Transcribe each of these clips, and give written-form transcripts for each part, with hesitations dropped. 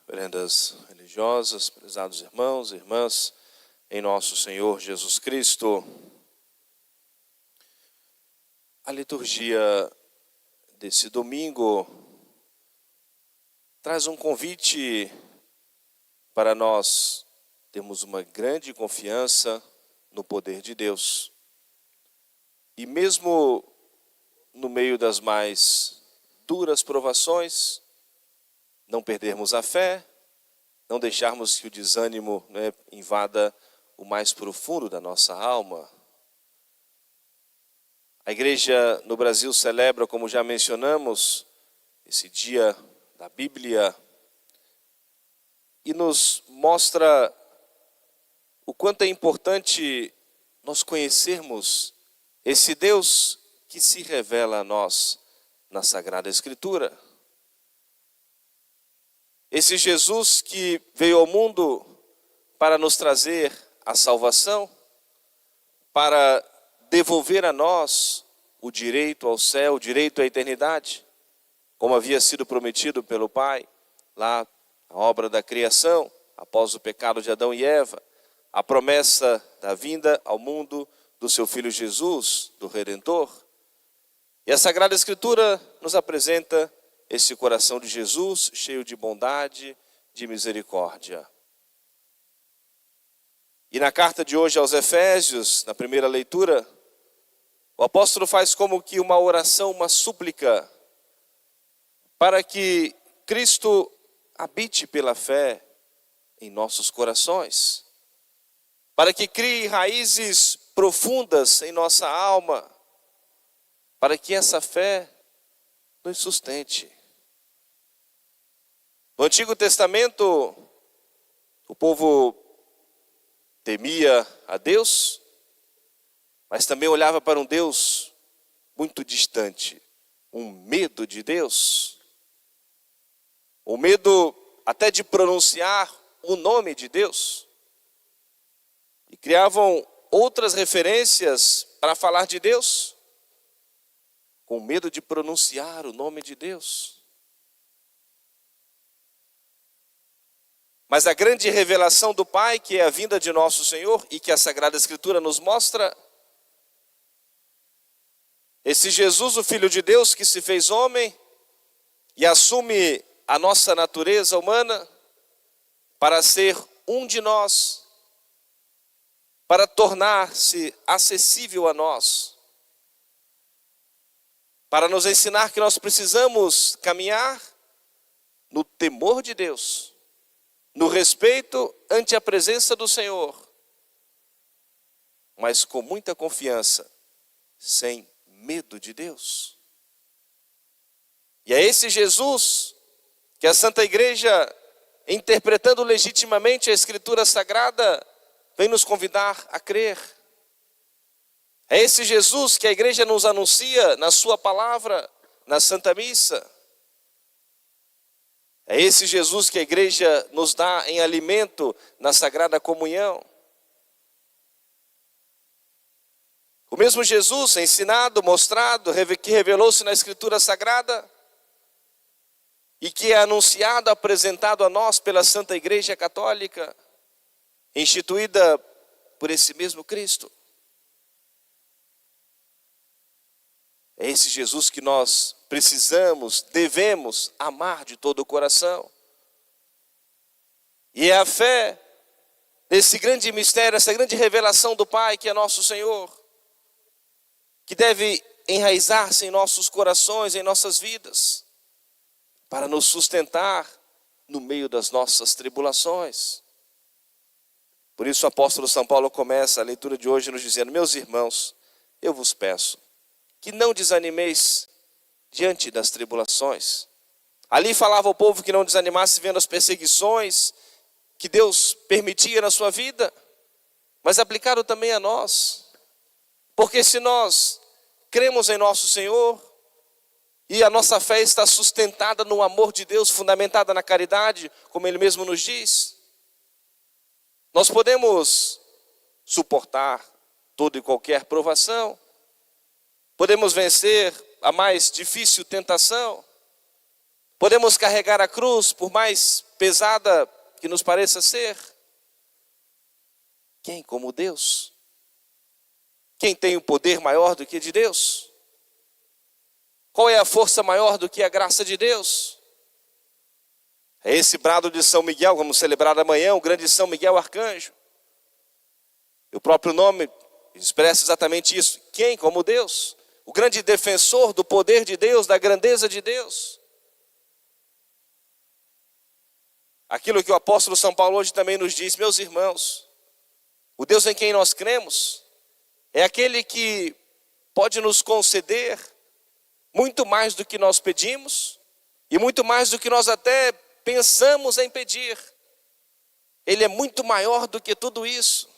Veredas religiosas, prezados irmãos e irmãs, em nosso Senhor Jesus Cristo. A liturgia desse domingo traz um convite para nós termos uma grande confiança no poder de Deus. E mesmo no meio das mais duras provações, não perdermos a fé, não deixarmos que o desânimo invada o mais profundo da nossa alma. A igreja no Brasil celebra, como já mencionamos, esse dia da Bíblia e nos mostra o quanto é importante nós conhecermos esse Deus que se revela a nós na Sagrada Escritura. Esse Jesus que veio ao mundo para nos trazer a salvação, para devolver a nós o direito ao céu, o direito à eternidade, como havia sido prometido pelo Pai, lá na obra da criação, após o pecado de Adão e Eva, a promessa da vinda ao mundo do seu Filho Jesus, do Redentor. E a Sagrada Escritura nos apresenta esse coração de Jesus, cheio de bondade, de misericórdia. E na carta de hoje aos Efésios, na primeira leitura, o apóstolo faz como que uma oração, uma súplica, para que Cristo habite pela fé em nossos corações, para que crie raízes profundas em nossa alma, para que essa fé nos sustente. No Antigo Testamento, o povo temia a Deus, mas também olhava para um Deus muito distante, um medo de Deus, o medo até de pronunciar o nome de Deus, e criavam outras referências para falar de Deus, com medo de pronunciar o nome de Deus. Mas a grande revelação do Pai, que é a vinda de nosso Senhor e que a Sagrada Escritura nos mostra, esse Jesus, o Filho de Deus, que se fez homem e assume a nossa natureza humana para ser um de nós, para tornar-se acessível a nós, para nos ensinar que nós precisamos caminhar no temor de Deus, no respeito ante a presença do Senhor, mas com muita confiança, sem medo de Deus. E é esse Jesus que a Santa Igreja, interpretando legitimamente a Escritura Sagrada, vem nos convidar a crer. É esse Jesus que a Igreja nos anuncia na sua palavra, na Santa Missa. É esse Jesus que a Igreja nos dá em alimento na Sagrada Comunhão. O mesmo Jesus ensinado, mostrado, que revelou-se na Escritura Sagrada e que é anunciado, apresentado a nós pela Santa Igreja Católica, instituída por esse mesmo Cristo. É esse Jesus que nós precisamos, devemos amar de todo o coração. E é a fé nesse grande mistério, essa grande revelação do Pai, que é nosso Senhor, que deve enraizar-se em nossos corações, em nossas vidas, para nos sustentar no meio das nossas tribulações. Por isso o apóstolo São Paulo começa a leitura de hoje nos dizendo: meus irmãos, eu vos peço que não desanimeis diante das tribulações. Ali falava o povo que não desanimasse vendo as perseguições que Deus permitia na sua vida, mas aplicado também a nós. Porque se nós cremos em nosso Senhor e a nossa fé está sustentada no amor de Deus, fundamentada na caridade, como Ele mesmo nos diz, nós podemos suportar toda e qualquer provação, podemos vencer a mais difícil tentação, podemos carregar a cruz, por mais pesada que nos pareça ser, quem como Deus? Quem tem o poder maior do que de Deus? Qual é a força maior do que a graça de Deus? É esse brado de São Miguel, vamos celebrar amanhã, o grande São Miguel Arcanjo. O próprio nome expressa exatamente isso. Quem como Deus? O grande defensor do poder de Deus, da grandeza de Deus. Aquilo que o apóstolo São Paulo hoje também nos diz, meus irmãos, o Deus em quem nós cremos é aquele que pode nos conceder muito mais do que nós pedimos e muito mais do que nós até pensamos em pedir. Ele é muito maior do que tudo isso.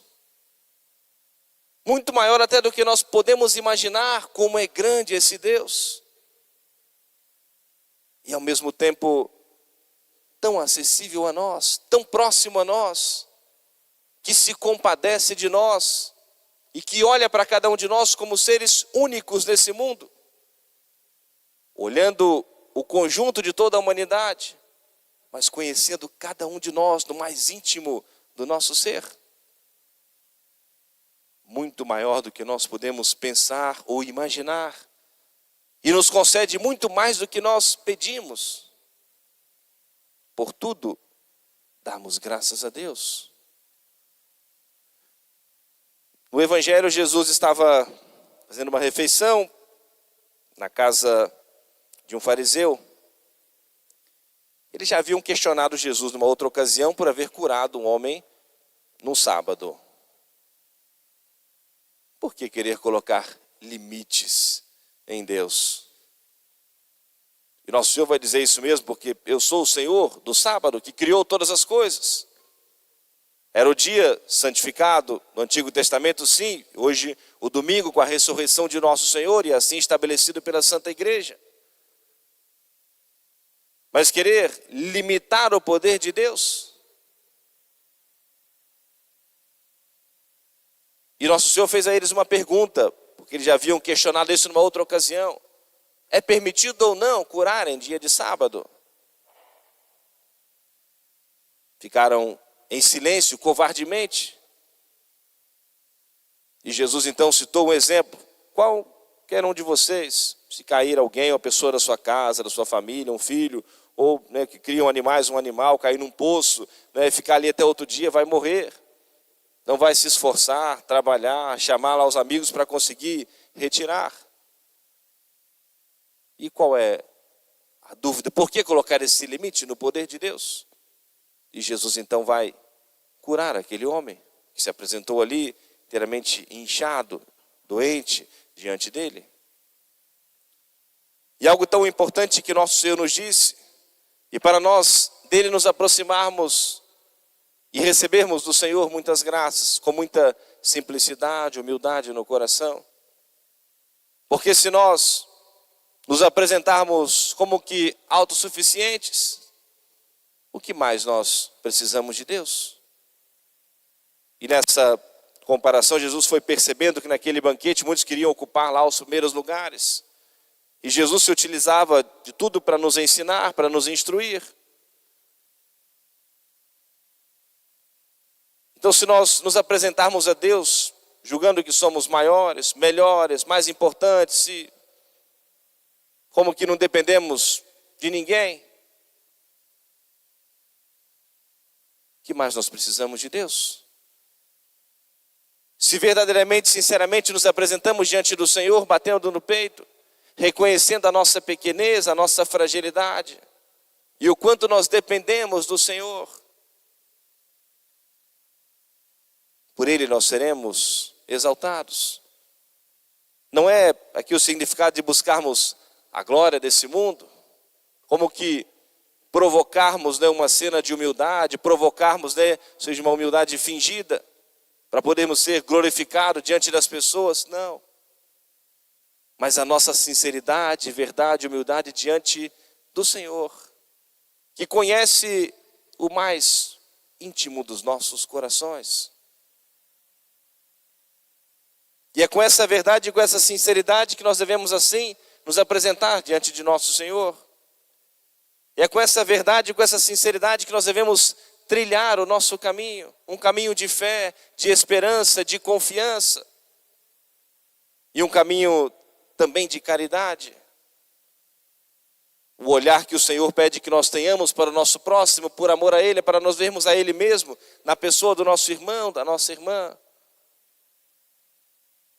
Muito maior até do que nós podemos imaginar como é grande esse Deus. E ao mesmo tempo tão acessível a nós, tão próximo a nós, que se compadece de nós e que olha para cada um de nós como seres únicos nesse mundo, olhando o conjunto de toda a humanidade, mas conhecendo cada um de nós no mais íntimo do nosso ser. Muito maior do que nós podemos pensar ou imaginar, e nos concede muito mais do que nós pedimos. Por tudo, damos graças a Deus. No Evangelho, Jesus estava fazendo uma refeição na casa de um fariseu. Eles já haviam questionado Jesus numa outra ocasião por haver curado um homem num sábado. Por que querer colocar limites em Deus? E nosso Senhor vai dizer isso mesmo, porque eu sou o Senhor do sábado, que criou todas as coisas. Era o dia santificado no Antigo Testamento, sim. Hoje, o domingo, com a ressurreição de nosso Senhor, e assim estabelecido pela Santa Igreja. Mas querer limitar o poder de Deus? E nosso Senhor fez a eles uma pergunta, porque eles já haviam questionado isso numa outra ocasião. É permitido ou não curar em dia de sábado? Ficaram em silêncio, covardemente. E Jesus então citou um exemplo. Qualquer um de vocês, se cair alguém, uma pessoa da sua casa, da sua família, um filho, ou que criam animais, um animal, cair num poço, ficar ali até outro dia, vai morrer. Não vai se esforçar, trabalhar, chamar lá os amigos para conseguir retirar. E qual é a dúvida? Por que colocar esse limite no poder de Deus? E Jesus então vai curar aquele homem que se apresentou ali inteiramente inchado, doente, diante dele. E algo tão importante que nosso Senhor nos disse, e para nós dele nos aproximarmos e recebermos do Senhor muitas graças, com muita simplicidade, humildade no coração. Porque se nós nos apresentarmos como que autossuficientes, o que mais nós precisamos de Deus? E nessa comparação, Jesus foi percebendo que naquele banquete muitos queriam ocupar lá os primeiros lugares. E Jesus se utilizava de tudo para nos ensinar, para nos instruir. Então, se nós nos apresentarmos a Deus, julgando que somos maiores, melhores, mais importantes, como que não dependemos de ninguém, o que mais nós precisamos de Deus? Se verdadeiramente, sinceramente nos apresentamos diante do Senhor, batendo no peito, reconhecendo a nossa pequenez, a nossa fragilidade, e o quanto nós dependemos do Senhor, por Ele nós seremos exaltados. Não é aqui o significado de buscarmos a glória desse mundo, como que provocarmos uma cena de humildade, provocarmos seja uma humildade fingida, para podermos ser glorificados diante das pessoas, não. Mas a nossa sinceridade, verdade, humildade diante do Senhor, que conhece o mais íntimo dos nossos corações. E é com essa verdade e com essa sinceridade que nós devemos assim nos apresentar diante de nosso Senhor. E é com essa verdade, com essa sinceridade que nós devemos trilhar o nosso caminho. Um caminho de fé, de esperança, de confiança. E um caminho também de caridade. O olhar que o Senhor pede que nós tenhamos para o nosso próximo, por amor a Ele, é para nós vermos a Ele mesmo, na pessoa do nosso irmão, da nossa irmã.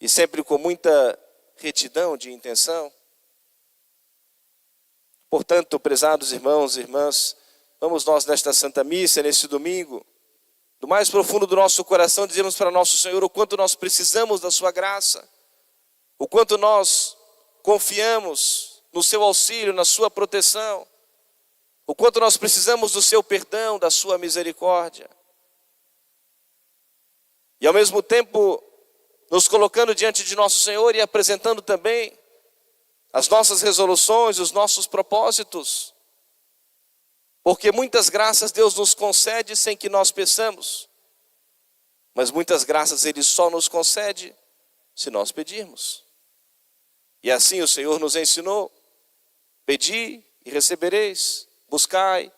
E sempre com muita retidão de intenção. Portanto, prezados irmãos e irmãs, vamos nós nesta Santa Missa, nesse domingo, do mais profundo do nosso coração, dizemos para nosso Senhor o quanto nós precisamos da sua graça, o quanto nós confiamos no seu auxílio, na sua proteção, o quanto nós precisamos do seu perdão, da sua misericórdia. E ao mesmo tempo, nos colocando diante de nosso Senhor e apresentando também as nossas resoluções, os nossos propósitos. Porque muitas graças Deus nos concede sem que nós peçamos. Mas muitas graças Ele só nos concede se nós pedirmos. E assim o Senhor nos ensinou: pedi e recebereis, buscai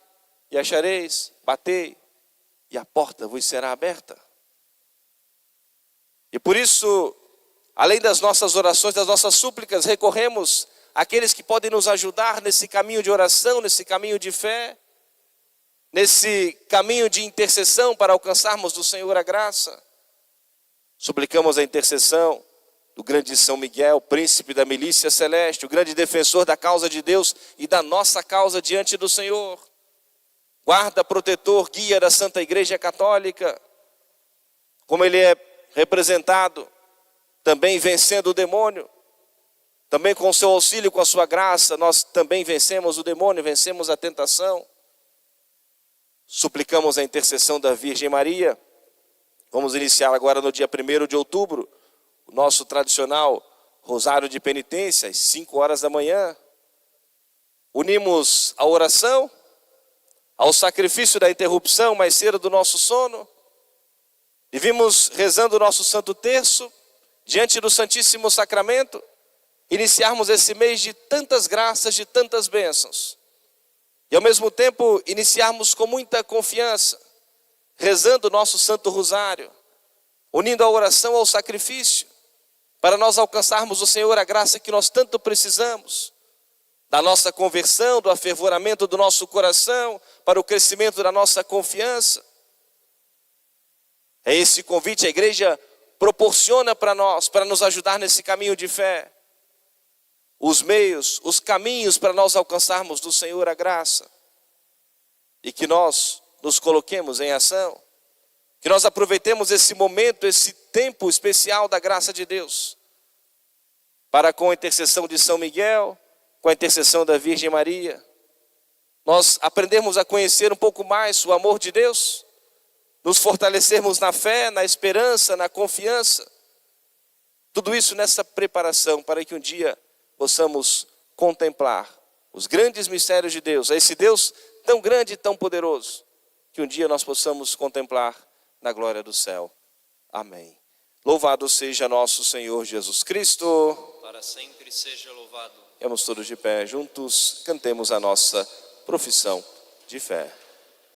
e achareis, batei e a porta vos será aberta. E por isso, além das nossas orações, das nossas súplicas, recorremos àqueles que podem nos ajudar nesse caminho de oração, nesse caminho de fé, nesse caminho de intercessão para alcançarmos do Senhor a graça. Suplicamos a intercessão do grande São Miguel, príncipe da milícia celeste, o grande defensor da causa de Deus e da nossa causa diante do Senhor. Guarda, protetor, guia da Santa Igreja Católica, como ele é representado, também vencendo o demônio, também com o seu auxílio, com a sua graça, nós também vencemos o demônio, vencemos a tentação. Suplicamos a intercessão da Virgem Maria. Vamos iniciar agora no dia 1º de outubro, o nosso tradicional Rosário de Penitência, às 5 horas da manhã. Unimos a oração ao sacrifício da interrupção mais cedo do nosso sono. E vimos, rezando o nosso Santo Terço, diante do Santíssimo Sacramento, iniciarmos esse mês de tantas graças, de tantas bênçãos. E ao mesmo tempo, iniciarmos com muita confiança, rezando o nosso Santo Rosário, unindo a oração ao sacrifício, para nós alcançarmos do Senhor a graça que nós tanto precisamos, da nossa conversão, do afervoramento do nosso coração, para o crescimento da nossa confiança. É esse convite a igreja proporciona para nós, para nos ajudar nesse caminho de fé. Os meios, os caminhos para nós alcançarmos do Senhor a graça. E que nós nos coloquemos em ação. Que nós aproveitemos esse momento, esse tempo especial da graça de Deus. Para com a intercessão de São Miguel, com a intercessão da Virgem Maria, nós aprendemos a conhecer um pouco mais o amor de Deus. Nos fortalecermos na fé, na esperança, na confiança. Tudo isso nessa preparação para que um dia possamos contemplar os grandes mistérios de Deus. Esse Deus tão grande e tão poderoso, que um dia nós possamos contemplar na glória do céu. Amém. Louvado seja nosso Senhor Jesus Cristo. Para sempre seja louvado. Vamos todos de pé juntos, cantemos a nossa profissão de fé.